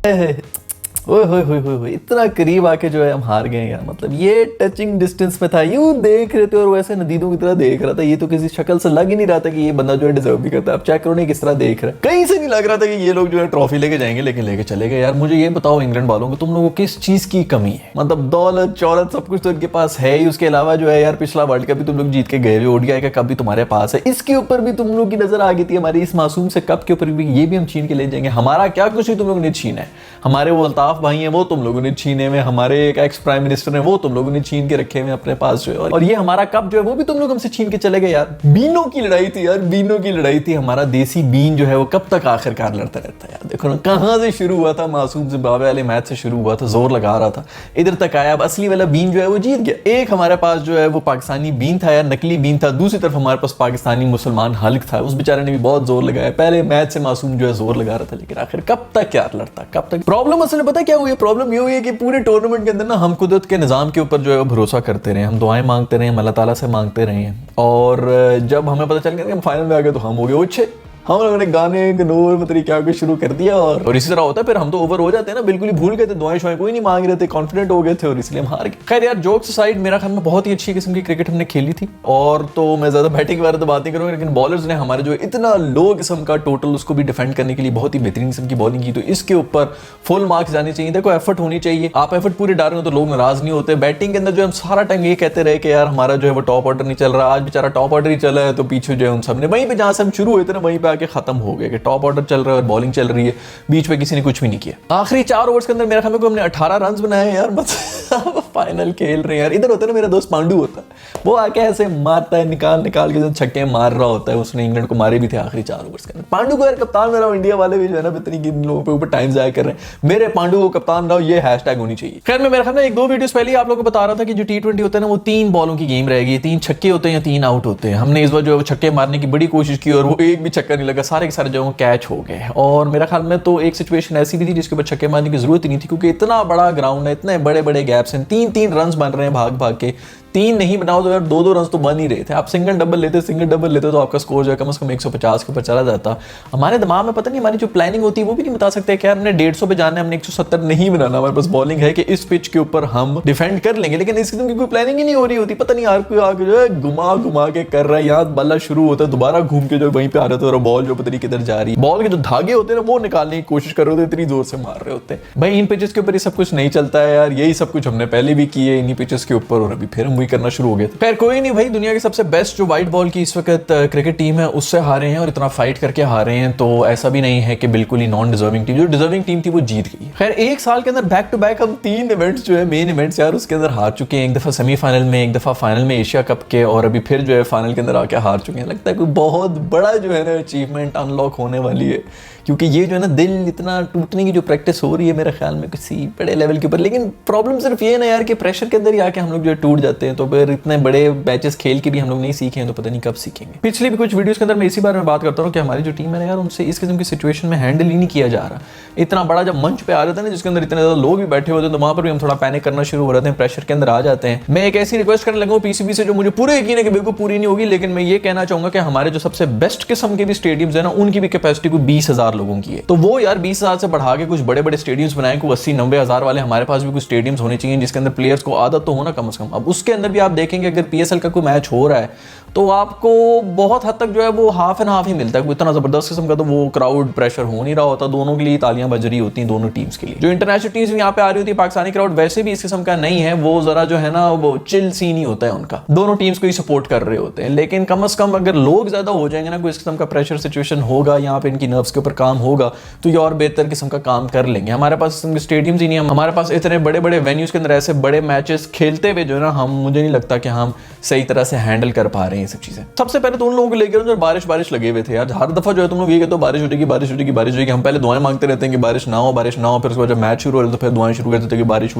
ओए होए होए होए होए, इतना करीब आके जो है हम हार गए यार। मतलब ये टचिंग डिस्टेंस में था, यूं देख रहे थे और वैसे नदीदों की तरह देख रहा था। ये तो किसी शक्ल से लग ही नहीं रहा था कि ये बंदा जो है डिजर्व भी करता है। आप चेक करो नहीं किस तरह देख रहा है, कहीं से नहीं लग रहा था कि ये लोग जो है ट्रॉफी लेके जाएंगे, लेकिन लेके चले गए यार। मुझे ये बताओ इंग्लैंड वालों को, तुम लोगों को किस चीज की कमी है? मतलब दौलत शौहरत सब कुछ तो इनके पास है ही, उसके अलावा जो है यार पिछला वर्ल्ड कप भी तुम लोग जीत के गए, ओडीआई का कप भी तुम्हारे पास है, इसके ऊपर भी तुम लोग की नजर आ गई थी हमारी इस मासूम से कप के ऊपर भी, ये भी हम छीन के ले जाएंगे। हमारा क्या कुछ ही तुम लोगों ने छीना है? हमारे वो अल्ताफ भाई हैं वो तुम लोगों ने छीने में, हमारे एक एक्स प्राइम मिनिस्टर हैं वो तुम लोगों ने छीन के रखे हुए अपने पास जो है, और ये हमारा कप जो है वो भी तुम लोग हमसे छीन के चले गए यार। बीनों की लड़ाई थी यार, बीनों की लड़ाई थी। हमारा देसी बीन जो है वो कब तक आखिरकार लड़ता रहता है यार। देखो ना कहां से शुरू हुआ था, मासूम जिम्बाब्वे वाले मैच से शुरू हुआ था, जोर लगा रहा था, इधर तक आया। अब असली वाला बीन जो है वो जीत गया। एक हमारे पास जो है वो पाकिस्तानी बीन था यार, नकली बीन था, दूसरी तरफ हमारे पास पाकिस्तानी मुसलमान हल्क था, उस बेचारे ने भी बहुत जोर लगाया। पहले मैच से मासूम जो है जोर लगा रहा था, लेकिन आखिर कब तक यार लड़ता, कब तक? प्रॉब्लम असल पता क्या हुई? प्रॉब्लम ये हुई है कि पूरे टूर्नामेंट के अंदर ना हम कुदरत के निज़ाम के ऊपर जो है भरोसा करते रहे, हम दुआएं मांगते रहे, हम अल्लाह ताला से मांगते रहे हैं, और जब हमें पता चल गया कि हम फाइनल में आ गए तो हम हो गए अच्छे। हम लोगों ने गाने गनूर मतलब क्या कुछ शुरू कर दिया, और इसी तरह होता है। फिर हम तो ओवर हो जाते हैं ना, बिल्कुल ही भूल गए थे, दुआएं शुआएं कोई नहीं मांग रहे थे, कॉन्फिडेंट हो गए थे और इसलिए हम हार गए। खैर यार जोक्स साइड, मेरा ख्याल में बहुत ही अच्छी किस्म की क्रिकेट हमने खेली थी, और तो मैं ज्यादा बैटिंग के बारे में तो बात नहीं करूंगा, लेकिन बॉलर्स ने हमारे जो इतना लो किस्म का टोटल उसको भी डिफेंड करने के लिए बहुत ही बेहतरीन किस्म की बॉलिंग की, तो इसके ऊपर फुल मार्क्स जाने चाहिए। देखो एफर्ट होनी चाहिए, आप एफर्ट पूरे डाल रहे हो तो लोग नाराज नहीं होते। बैटिंग के अंदर जो हम सारा टाइम ये कहते रहे कि यार हमारा जो है वो टॉप ऑर्डर नहीं चल रहा, आज बेचारा टॉप ऑर्डर ही चला है, तो पीछे जो है उन सब ने वहीं पे जहां से हम शुरू हुए थे ना वहीं पे आके खत्म हो गए कि टॉप ऑर्डर चल रहा है और बॉलिंग चल रही है, बीच में किसी ने कुछ भी नहीं किया। आखिरी 4 ओवर्स के अंदर मेरा ख्याल में हमने 18 रन बनाए यार, मतलब फाइनल खेल रहे हैं यार। इधर होता है ना मेरा दोस्त पांडू होता है, वो आके ऐसे मारता है, निकाल निकाल के जो छक्के मार रहा होता है। उसने इंग्लैंड को मारे भी थे आखिरी 4 ओवर्स के अंदर। पांडू को यार कप्तान मेरा, इंडिया वाले भी जो है ना इतनी इन लोगों पे ऊपर टाइम जाया कर रहे हैं, मेरे पांडू को कप्तान रहा, ये हैशटैग होनी चाहिए। खैर मैं मेरा ख्याल में 1-2 वीडियोस पहले आप लोगों को बता रहा था कि जो T20 होता है ना वो 3 बॉलों की गेम रहेगी, 3 छक्के होते हैं या 3 आउट होते हैं। हमने इस बार जो है छक्के मारने की बड़ी कोशिश की और वो एक भी छक्का नहीं लगा, सारे के सारे जो है कैच हो गए। और मेरा ख्याल में तो एक सिचुएशन ऐसी भी थी जिसके ऊपर छक्के मारने की जरूरत ही नहीं थी, क्योंकि इतना बड़ा ग्राउंड है, इतने बड़े बड़े गैप्स हैं, 3-3 रन बन रहे हैं भाग भाग के। 3 नहीं बनाओ तो यार 2-2 रन तो बन ही रहे थे। आप सिंगल डबल लेते तो आपका स्कोर जो है कम से कम 150 के ऊपर चला जाता। हमारे दिमाग में पता नहीं हमारी जो प्लानिंग होती है वो भी नहीं बता सकते कि यार हमने 150 पे जाना है, हमने 170 नहीं बनाना। हमारे पास बॉलिंग है कि इस पिच के ऊपर हम डिफेंड कर लेंगे, लेकिन इस किस्म की कोई प्लानिंग ही नहीं हो रही होती। पता नहीं यार कोई आगे जो है घुमा घुमा के कर रहा है, यहाँ बल्ला शुरू होता है, दोबारा घूम के जो वहीं पे आ रहा था और बॉल जो पता नहीं किधर जा रही है, बॉल के जो धागे होते हैं ना वो निकालने की कोशिश कर रहे होते, इतनी जोर से मार रहे होते हैं। भाई इन पिचेस के ऊपर ये सब कुछ नहीं चलता है यार, यही सब कुछ हमने पहले भी किए इन्हीं पिचेस के ऊपर, और अभी फिर हम वही करना शुरू हो गए। खैर कोई नहीं भाई, दुनिया की सबसे बेस्ट जो व्हाइट बॉल की इस वक्त क्रिकेट टीम है उससे हारे हैं और इतना फाइट करके हारे हैं, तो ऐसा भी नहीं है कि बिल्कुल ही नॉन डिजर्विंग टीम, जो डिजर्विंग टीम थी वो जीत गई। खैर एक साल के अंदर बैक टू बैक हम 3 इवेंट्स जो है मेन इवेंट्स यार उसके अंदर हार चुके हैं। एक दफा सेमीफाइनल में, एक दफा फाइनल में एशिया कप के, और अभी फिर जो है फाइनल के अंदर आके हार चुके हैं। लगता है कोई बहुत बड़ा जो है ना अचीवमेंट अनलॉक होने वाली है, क्योंकि ये जो है ना दिल इतना टूटने की जो प्रैक्टिस हो रही है मेरे ख्याल में किसी बड़े लेवल के ऊपर। लेकिन प्रॉब्लम सिर्फ ये ना यार कि प्रेशर के अंदर ही आके हम लोग जो है टूट जाते हैं, तो फिर इतने बड़े मैचेस खेल के भी हम लोग नहीं सीखे हैं तो पता नहीं कब सीखेंगे। पिछले भी कुछ वीडियोस के अंदर मैं इसी बारे में बात करता हूँ कि हमारी जो टीम है यार उनसे इस किस्म की सिचुएशन में हैंडल ही नहीं किया जा रहा। इतना बड़ा जब मंच पे आ रहा था ना जिसके अंदर इतने ज्यादा लोग भी बैठे होते हैं, तो वहां पर भी हम थोड़ा पैनिक करना शुरू हो रहे हैं, प्रेशर के अंदर आ जाते हैं। मैं एक ऐसी रिक्वेस्ट करने लगा हूँ पीसीबी से जो मुझे पूरे यकीन है कि बिल्कुल पूरी नहीं होगी, लेकिन मैं ये कहना चाहूंगा कि हमारे जो सबसे बेस्ट किस्म के भी स्टेडियम्स है ना उनकी भी कैपेसिटी को 20,000 लोगों की है, तो वो यार 20,000 से बढ़ा के कुछ बड़े बड़े स्टेडियम्स बनाए, को 80-90 हज़ार वाले हमारे पास भी कुछ स्टेडियम्स होने चाहिए जिसके अंदर प्लेयर्स को आदत तो हो ना कम से कम। अब उसके अंदर भी आप देखेंगे अगर पीएसएल का कोई मैच हो रहा है तो आपको बहुत हद तक जो है वो हाफ एंड हाफ ही मिलता है, इतना जबरदस्त किस्म का तो वो क्राउड प्रेशर हो नहीं रहा होता। दोनों के लिए तालियां बज रही होती हैं, दोनों टीम्स के लिए। जो इंटरनेशनल टीम्स यहाँ पे आ रही होती है, पाकिस्तानी क्राउड वैसे भी इस किस्म का नहीं है, वो जरा जो है ना वो चिल सीन ही होता है उनका, दोनों टीम्स को ही सपोर्ट कर रहे होते हैं। लेकिन कम से कम अगर लोग ज्यादा हो जाएंगे ना, कोई इस किस्म का प्रेशर सिचुएशन होगा, यहाँ पे इनकी नर्व्स के ऊपर काम होगा, तो ये और बेहतर किस्म का काम कर लेंगे। हमारे पास स्टेडियम्स ही नहीं है, हमारे पास इतने बड़े बड़े वेन्यूज के अंदर ऐसे बड़े मैचेस खेलते हुए जो है ना मुझे नहीं लगता कि हम सही तरह से हैंडल कर पा रहे हैं ये सब चीजें। सबसे पहले तो उन लोगों को लेकर जो बारिश लगे हुए थे यार, हर दफा जो है तुम लोग ये कहते हो बारिश हो जाएगी, हम पहले दुआएं मांगते रहते हैं कि बारिश ना हो, फिर उसके बाद जब मैच शुरू हो तो फिर दुआएं शुरू करते थे कि बारिश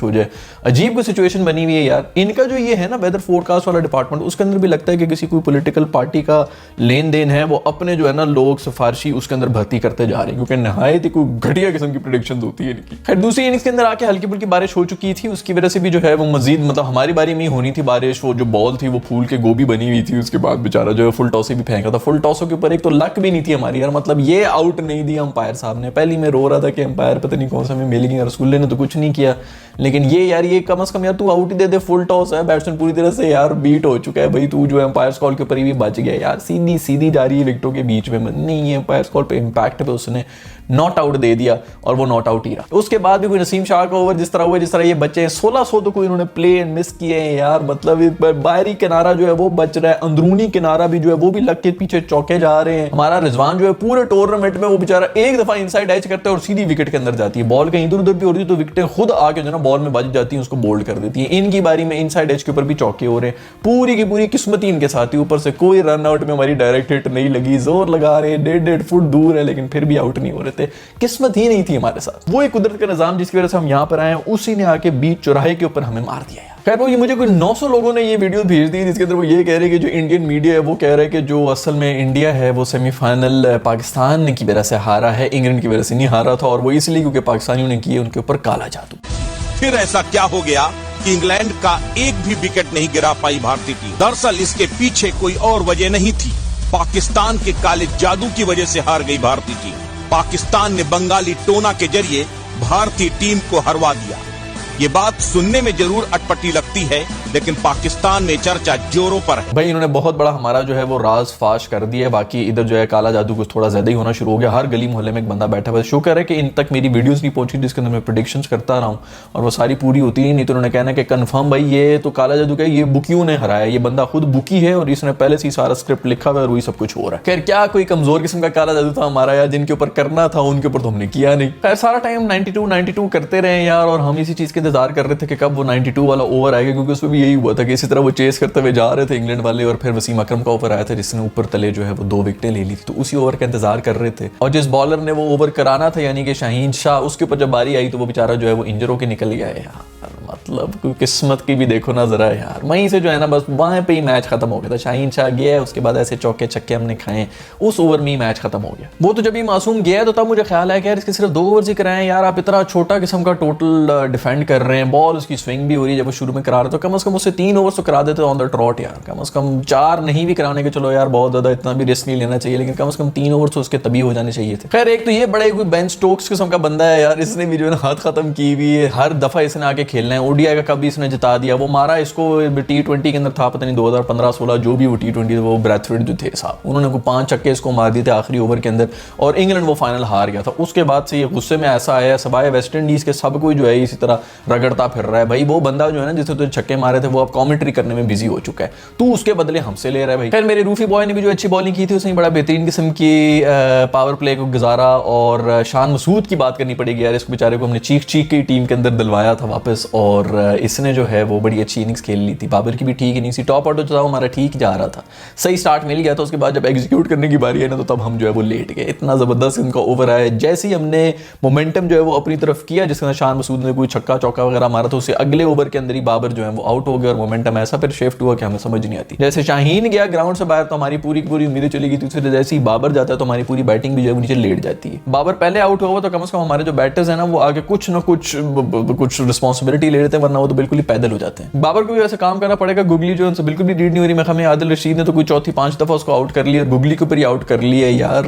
हो जाए। अजीब कोई सिचुएशन बनी हुई है यार। इनका जो ये है ना वेदर फोरकास्ट वाला डिपार्टमेंट, उसके अंदर भी लगता है कि किसी कोई पॉलिटिकल पार्टी का लेन देन है, वो अपने जो है ना लोग सिफारिशी उसके अंदर भर्ती करते जा रहे हैं, क्योंकि नहायत ही कोई घटिया किस्म की प्रेडिक्शन होती है इनकी। खैर दूसरी इनिंग्स के अंदर आके हल्की फुल्की बारिश हो चुकी थी, उसकी वजह से भी जो है वो मजीद मतलब हमारी बारी में ही होनी थी बारिश, वो जो बॉल थी वो फूल के गोभी बनी बनी हुई थी, उसके बाद बेचारा जो है फुल टॉस भी फेंका था। फुल टॉसों के ऊपर एक तो लक भी नहीं थी हमारी यार, मतलब ये आउट नहीं दिया अंपायर साहब ने। पहले मैं रो रहा था कि अंपायर पता नहीं कौन सा हमें मिल गया, रसगुल्ले ने तो कुछ नहीं किया, लेकिन ये यार ये कम से कम यार तू आउट ही दे दे, फुल टॉस है, बैट्समैन पूरी तरह से यार बीट हो चुका है भाई, तू जो है अंपायर कॉल के ऊपर ही भी बच गया यार, सीधी सीधी जा रही है विकेटों के बीच में, नहीं है अंपायर कॉल पे इम्पैक्ट पे उसने नॉट आउट दे दिया और वो नॉट आउट ही रहा। उसके बाद भी कोई नसीम शाह का ओवर जिस तरह हुआ, जिस तरह ये बच्चे 1600 तो कोई इन्होंने प्ले एंड मिस किए हैं यार, मतलब बाहरी किनारा जो है वो बच रहा है, अंदरूनी किनारा भी जो है वो भी लग के पीछे चौके जा रहे हैं। हमारा रिजवान जो है पूरे टूर्नामेंट में वो बेचारा एक दफा इनसाइड एज करता है और सीधी विकेट के अंदर जाती है, बॉल कहीं इधर उधर भी हो रही है तो विकेटें खुद आके जो ना बॉल में बज जाती है, उसको बोल्ड कर देती है। इनकी बारी में इनसाइड एज के ऊपर भी चौके हो रहे हैं, पूरी की पूरी किस्मत ही इनके साथ ही, ऊपर से कोई रन आउट में हमारी डायरेक्ट हिट नहीं लगी, जोर लगा रहे हैं, 1.5 फुट दूर है लेकिन फिर भी आउट नहीं हो रहे थे, किस्मत ही नहीं थी हमारे साथ। वो एक कुदरत का निजाम जिसकी वजह से हम यहाँ पर आए, उसी ने आके बीच चौराहे के ऊपर हमें मार दिया। खैर वो ये मुझे कोई 900 लोगों ने ये वीडियो भेज दी जिसके अंदर वो ये कह रहे हैं कि जो इंडियन मीडिया है वो कह रहा है कि जो असल में इंडिया है वो सेमीफाइनल पाकिस्तान की वजह से हारा है, इंग्लैंड की वजह से नहीं हारा था, और वो इसलिए क्योंकि पाकिस्तानियों ने किए उनके ऊपर काला जादू। फिर ऐसा क्या हो गया कि इंग्लैंड का एक भी विकेट नहीं गिरा पाई भारतीय टीम? दरअसल इसके पीछे कोई और वजह नहीं थी, पाकिस्तान के काले जादू की वजह से हार गई भारतीय टीम। पाकिस्तान ने बंगाली टोना के जरिए भारतीय टीम को हरवा दिया। ये बात सुनने में जरूर अटपटी लगती है, लेकिन पाकिस्तान में चर्चा जोरों पर है। भाई इन्होंने बहुत बड़ा हमारा जो है वो राज फाश कर दिया है। बाकी इधर जो है काला जादू कुछ थोड़ा ज्यादा ही होना शुरू हो गया, हर गली मोहल्ले में एक बंदा बैठा हुआ है। शुक्र है कि इन तक मेरी वीडियोस नहीं पहुंची जिसके अंदर मैं प्रेडिक्शंस करता रहा हूं और वो सारी पूरी होती ही नहीं, तो उन्होंने कहना कि कंफर्म भाई ये तो काला जादू का, ये बुकियों ने हराया, ये बंदा खुद बुकी है और इसने पहले से ही सारा स्क्रिप्ट लिखा हुआ है और वही सब कुछ हो रहा है। खैर क्या कोई कमजोर किस्म का काला जादू था हमारा यार, जिनके ऊपर करना था उनके ऊपर तो हमने किया नहीं। खैर सारा टाइम 92 करते रहे यार, और हम इसी चीज के इंतजार कर रहे थे कि कब वो 92 वाला ओवर आएगा, क्योंकि उसमें भी यही हुआ था कि इसी तरह वो चेस करते हुए जा रहे थे इंग्लैंड वाले, और फिर वसीम अकरम का ओवर आया था जिसने ऊपर तले जो है वो 2 विकेटें ले ली थी, तो उसी ओवर का इंतजार कर रहे थे। और जिस बॉलर ने वो ओवर कराना था यानी कि शाहीन शाह, उसके ऊपर जब बारी आई तो वो बेचारा जो है वो इंजर होकर निकल गया है यार। मतलब कोई किस्मत की भी देखो ना जरा यार, वहीं से जो है ना बस वहां पे ही मैच खत्म हो गया था। शाहीन शाह गया, उसके बाद ऐसे चौके छक्के हमने खाए, उस ओवर में ही मैच खत्म हो गया। वो तो जब ही मासूम गया तो तब मुझे ख्याल आया कि यार इसके सिर्फ 2 ओवर ही कराए यार, आप इतना छोटा किस्म का टोटल डिफेंड कर रहे हैं, बॉल उसकी स्विंग भी हो रही है, जब वो शुरू में करा रहे तो कम से कम उससे 3 ओवर तो करा देते ऑन द ट्रॉट यार, कम से कम 4 नहीं भी कराने के, चलो यार बहुत ज्यादा इतना भी रिस्क नहीं लेना चाहिए, लेकिन कम से कम 3 ओवर तो उसके तभी हो जाने चाहिए थे। खैर एक तो ये बड़े कोई बेन स्टोक्स किस्म का बंदा है यार, इसने भी जो है ना हाथ खत्म की हुई है, हर दफा इसने आके खेलना है। ओडीआई का कभी इसने जिता दिया, वो मारा इसको T20 के अंदर था पता नहीं 2015-16 जो भी वो T20 वो ब्रैथवेट जो थे साहब, उन्होंने को 5 छक्के इसको मार दिए थे आखिरी ओवर के अंदर, और इंग्लैंड वो फाइनल हार गया था। उसके बाद से ये गुस्से में ऐसा आया, सवाए वेस्ट इंडीज के सब कोई जो है इसी तरह रगड़ता फिर रहा है। भाई वो बंदा जो है ना जिसे तो छक्के मारे थे वो अब कॉमेंट्री करने में बिजी हो चुका है, तू उसके बदले हमसे ले रहा है भाई। खैर मेरे रूफी बॉय ने भी जो अच्छी बॉलिंग की थी उसने बड़ा बेहतरीन किस्म की पावर प्ले को गुजारा, और शान मसूद की बात करनी पड़ेगी यार, इसको बेचारे को हमने चीख के टीम के अंदर दिलवाया था वापस, और इसने जो है वो बड़ी अच्छी इनिंग्स खेल ली थी। बाबर की भी ठीक इनिंग्स थी, टॉप ऑर्डर जो था हमारा ठीक जा रहा था, सही स्टार्ट मिल गया था। उसके बाद जब एग्जीक्यूट करने की बारी आई ना तो तब हम जो है वो लेट गए, इतना जबरदस्त इनका ओवर आया। जैसे ही हमने मोमेंटम जो है वो अपनी तरफ किया, जिसके अंदर शान मसूद ने कोई छक्का चौका वगैरह मारा था, उससे अगले ओवर के अंदर ही बाबर जो है वो आउट हो गया, और मोमेंटम ऐसा फिर शिफ्ट हुआ कि हमें समझ नहीं आती। जैसे शाहीन गया ग्राउंड से बाहर तो हमारी पूरी की पूरी उम्मीदें चली गई थी, उससे जैसे ही बाबर जाता है तो हमारी पूरी बैटिंग भी जो है नीचे लेट जाती है। बाबर पहले आउट हुआ तो कम से कम हमारे जो बैटर्स हैं ना वो आगे कुछ ना कुछ रिस्पॉन्सिबिलिटी ले लेते हैं, वरना वो तो बिल्कुल ही पैदल हो जाते हैं। बाबर को भी ऐसे काम करना पड़ेगा। गुगली जो उनसे बिल्कुल भी रीड नहीं हो रही, मैं हमें आदिल रशीद ने तो कोई 4-5 दफा उसको आउट कर लिया, गुगली के ऊपर ही आउट कर लिया यार।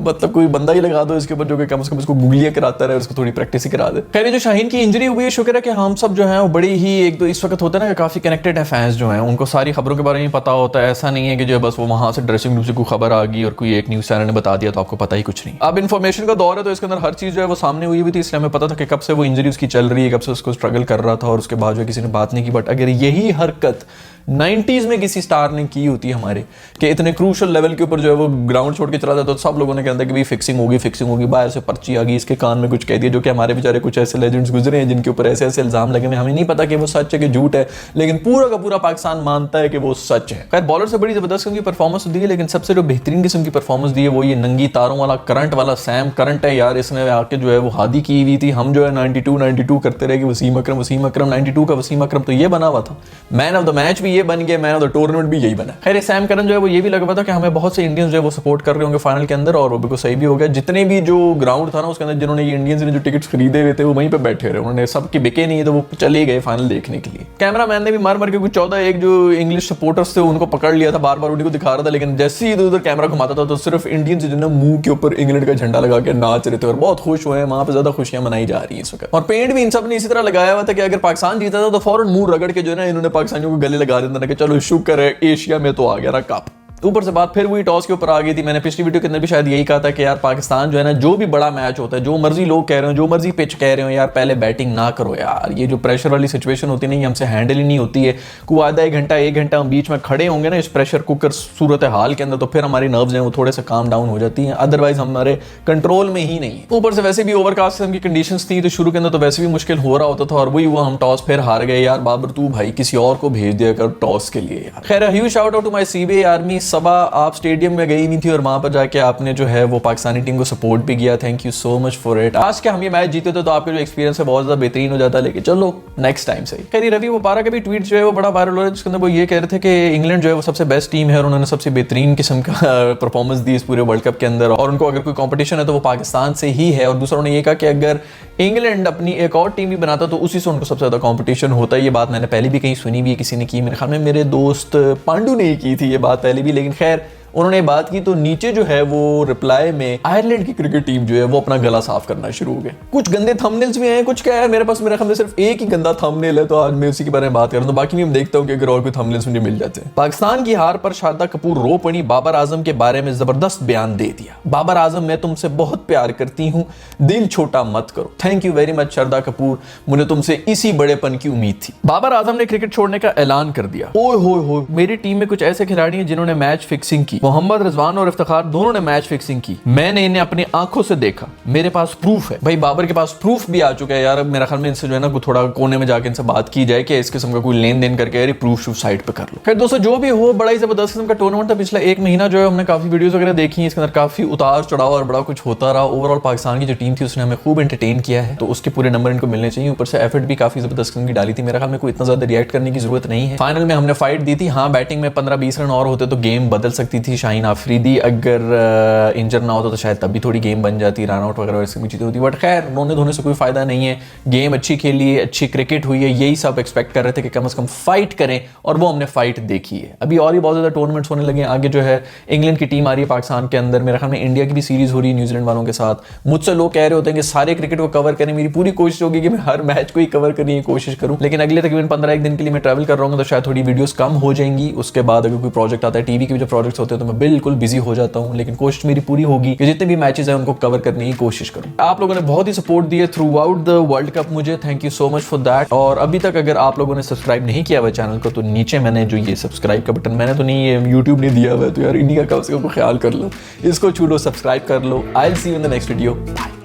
मतलब कोई बंदा ही लगा दो इसके ऊपर जो कि कम से कम उसको गुगलियां कराता रहे, उसको थोड़ी प्रैक्टिस ही करा दे। खैर जो शाहीन की इंजरी हुई है, शुक्र है कि हम सब जो है वो बड़ी ही एक दो इस वक्त होता है ना कि काफी कनेक्टेड है, फैंस जो है उनको सारी खबरों के बारे में पता होता है। ऐसा नहीं है कि जो बस वो वहां से ड्रेसिंग रूम से कोई खबर आ गई और कोई एक न्यूज चैनल ने बता दिया तो आपको पता ही कुछ नहीं। अब इन्फॉर्मेशन का दौर है तो इसके अंदर हर चीज जो है वो सामने हुई हुई थी, इसलिए हमें पता था कि कब से वो इंजरी उसकी चल रही है, कब से उसको स्ट्रगल कर रहा था, और उसके बाद जो किसी ने बात नहीं की। बट अगर यही हरकत 90s में किसी स्टार ने की होती हमारे कि इतने क्रूशल लेवल के ऊपर जो है वो ग्राउंड छोड़ के चला जाता तो सब लोगों ने कहता कि भाई फिक्सिंग होगी, बाहर से पर्ची आ गई, इसके कान में कुछ कह दिया, जो कि हमारे बेचारे कुछ ऐसे लेजेंड्स गुजरे हैं जिनके ऊपर ऐसे ऐसे इल्जाम लगे हुए, हमें नहीं पता कि वो सच है कि झूठ है, लेकिन पूरा का पूरा पाकिस्तान मानता है कि वो सच है। खैर बॉलर से बड़ी जबरदस्त किस्म की परफॉर्मेंस दी है, लेकिन सबसे जो बेहतरीन किस्म की परफॉर्मेंस दी है वो ये नंगी तारों वाला करंट वाला सैम करंट है यार। इसने आके जो है वो हादी की हुई थी, हम जो है 92 करते रहे कि वसीम अकरम, 92 का वसीम अकरम तो ये बना हुआ था, मैन ऑफ द मैच भी ये बन गया, मैन ऑफ द टूर्नामेंट भी यही बना। खैर सैम करन जो है वो ये भी लगा था कि हमें बहुत से इंडियंस जो है वो सपोर्ट कर रहे होंगे फाइनल के अंदर, और वो बिल्कुल सही भी हो गया। जितने भी जो ग्राउंड था ना उसके अंदर जिन्होंने ये इंडियंस ने जो टिकट्स खरीदे हुए थे वो वहीं पे बैठे रहे, उन्होंने सबके बिके नहीं है तो वो चले गए फाइनल देखने के लिए। कैमरा मैन ने भी मार मार के कुछ 14 एक जो इंग्लिश सपोर्टर्स थे उनको पकड़ लिया था, बार बार उनको दिखा रहा था, लेकिन जैसे ही इधर उधर कैमरा घुमाता था तो सिर्फ इंडियंस जो ना मुंह के ऊपर इंग्लैंड का झंडा लगा के नाच रहे थे और बहुत खुश हुए हैं। वहां पे ज्यादा खुशियां मनाई जा रही हैं इस वक्त। और पेंट भी इन सब ने इसी तरह लगाया हुआ था कि अगर पाकिस्तान जीता था तो फौरन मुंह रगड़ के जो है ना इन्होंने पाकिस्तानियों को गले लगा देता था कि चलो शुक्र है एशिया में तो आ गया ना कप। ऊपर से बात फिर वही टॉस के ऊपर आ गई थी। मैंने पिछली वीडियो के अंदर भी शायद यही कहा था कि यार पाकिस्तान जो है ना जो भी बड़ा मैच होता है, जो मर्जी लोग कह रहे हो, जो मर्जी पिच कह रहे हो, यार पहले बैटिंग ना करो यार, ये जो प्रेशर वाली सिचुएशन होती नहीं हमसे हैंडल ही नहीं होती है। को आधा एक घंटा हम बीच में खड़े होंगे ना इस प्रेशर कुकर सूरत हाल के अंदर तो फिर हमारी नर्व्स हैं वो थोड़े से काम डाउन हो जाती हैं, अदरवाइज हमारे कंट्रोल में ही नहीं है। ऊपर से वैसे भी ओवरकास्ट किस्म की कंडीशंस थी तो शुरू के अंदर तो वैसे भी मुश्किल हो रहा होता था और वही हुआ, हम टॉस फिर हार गए। यार बाबर तू भाई किसी और को भेज दिया कर टॉस के लिए यार। खैर huge shout out to my CBI army. Saba आप स्टेडियम में गई नहीं थी और वहां पर जाके आपने जो है वो पाकिस्तानी टीम को सपोर्ट भी किया, thank you so much for it. आज के हम ये मैच जीते थे तो आपका जो एक्सपीरियंस है बहुत ज्यादा बेहतरीन हो जाता, लेकिन चलो नेक्स्ट टाइम से। खैर रवि वोपारा का भी ट्वीट जो है वो बड़ा वायरल हो रहा है, जिसके अंदर वो ये कह रहे थे कि इंग्लैंड जो है वो सबसे बेस्ट टीम है और उन्होंने सबसे बेहतरीन किस्म का परफॉर्मेंस दी इस पूरे वर्ल्ड कप के अंदर, और उनको अगर कोई कॉम्पिटिशन है तो वो पाकिस्तान से ही है। और दूसरा उन्होंने ये कहा कि अगर इंग्लैंड अपनी एक और टीम भी बनाता तो उसी से उनको सबसे ज्यादा कॉम्पिटिशन होता है। ये बात मैंने पहले भी कहीं सुनी भी है, किसी ने की, मेरे ख्याल में मेरे दोस्त पांडू ने ही की थी ये बात पहले भी, लेकिन खैर उन्होंने बात की तो नीचे जो है वो रिप्लाई में आयरलैंड की क्रिकेट टीम जो है वो अपना गला साफ करना शुरू हो गए। कुछ गंदे थंबनेल्स भी हैं, कुछ क्या है मेरे पास मेरे ख्याल में सिर्फ एक ही गंदा थंबनेल है तो आज मैं उसी के बारे में बात कर रहा हूं, तो बाकी मैं देखता हूं कि अगर और कोई थंबनेल्स मुझे मिल जाते हैं। पाकिस्तान की हार पर शारदा कपूर रो पड़ी, बाबर आजम के बारे में जबरदस्त बयान दे दिया। बाबर आजम मैं तुमसे बहुत प्यार करती हूं, दिल छोटा मत करो। Thank you very much Sharda Kapoor, मुझे तुमसे इसी बड़ेपन की उम्मीद थी। बाबर आजम ने क्रिकेट छोड़ने का ऐलान कर दिया। ओए हो मेरी टीम में कुछ ऐसे खिलाड़ी हैं जिन्होंने मैच फिक्सिंग की, मोहम्मद रिजवान और इफ्तिखार दोनों ने मैच फिक्सिंग की, मैंने इन्हें अपनी आंखों से देखा, मेरे पास प्रूफ है। भाई बाबर के पास प्रूफ भी आ चुका है यार, अब मेरा ख्याल में इनसे जो है ना थोड़ा कोने में जाके इनसे बात की जाए कि इस किस्म का कोई लेन देन करके यार प्रूफ शूफ साइड पे कर लो। खैर दोस्तों जो भी हो बड़ा ही जबरदस्त किस्म का टूर्नामेंट था पिछला एक महीना जो है, हमने काफी वीडियोस वगैरह देखी हैं, इसके अंदर काफी उतार चढ़ाव और बड़ा कुछ होता रहा। ओवरऑल पाकिस्तान की जो टीम थी उसने हमें खूब एंटरटेन किया है, तो उसके पूरे नंबर इनको मिलने चाहिए। ऊपर से एफर्ट भी काफी जबरदस्त किस्म की डाली थी, मेरा ख्याल में कोई इतना ज्यादा रिएक्ट करने की जरूरत नहीं है। फाइनल में हमने फाइट दी थी, हाँ बैटिंग में 15-20 रन और होते तो गेम बदल सकती थी। शाहीन आफरीदी अगर इंजर ना होता तो शायद तब भी थोड़ी गेम बन जाती, रन आउट वगैरह वैसे भी चीजें होती, बट खैर रोने धोने से कोई फायदा नहीं है। गेम अच्छी खेली है, अच्छी क्रिकेट हुई है, यही सब एक्सपेक्ट कर रहे थे कि कम से कम फाइट करें और वो हमने फाइट देखी है। अभी और भी बहुत ज्यादा टूर्नामेंट्स होने लगे आगे, जो है इंग्लैंड की टीम आ रही है पाकिस्तान के अंदर, मेरे ख्याल में इंडिया की भी सीरीज हो रही है न्यूजीलैंड वालों के साथ। मुझसे लोग कह रहे होते हैं कि सारे क्रिकेट को कवर करें, मेरी पूरी कोशिश होगी कि मैं हर मैच को ही कवर करने की कोशिश करूं, लेकिन अगले तकरीबन 15 दिन के लिए मैं ट्रैवल कर रहा हूँ तो शायद थोड़ी वीडियोस कम हो जाएंगी। उसके बाद अगर कोई प्रोजेक्ट आता है, टीवी के भी जो प्रोजेक्ट्स होते हैं तो मैं बिल्कुल बिजी हो जाता हूँ, लेकिन कोशिश मेरी पूरी होगी कि जितने भी मैचेस हैं उनको कवर करने की कोशिश करूं। आप लोगों ने बहुत ही सपोर्ट दी है throughout the world cup मुझे, thank you so much for that. और अभी तक अगर आप लोगों ने सब्सक्राइब नहीं किया हुआ चैनल को तो नीचे मैंने जो ये सब्सक्राइब का बटन, मैंने तो नहीं, ये यूट्यूब ने दिया हुआ है तो यार इन्हीं का कम से कम ख्याल कर लो, इसको छू लो, सब्सक्राइब कर लो। I will see you in the next video, bye.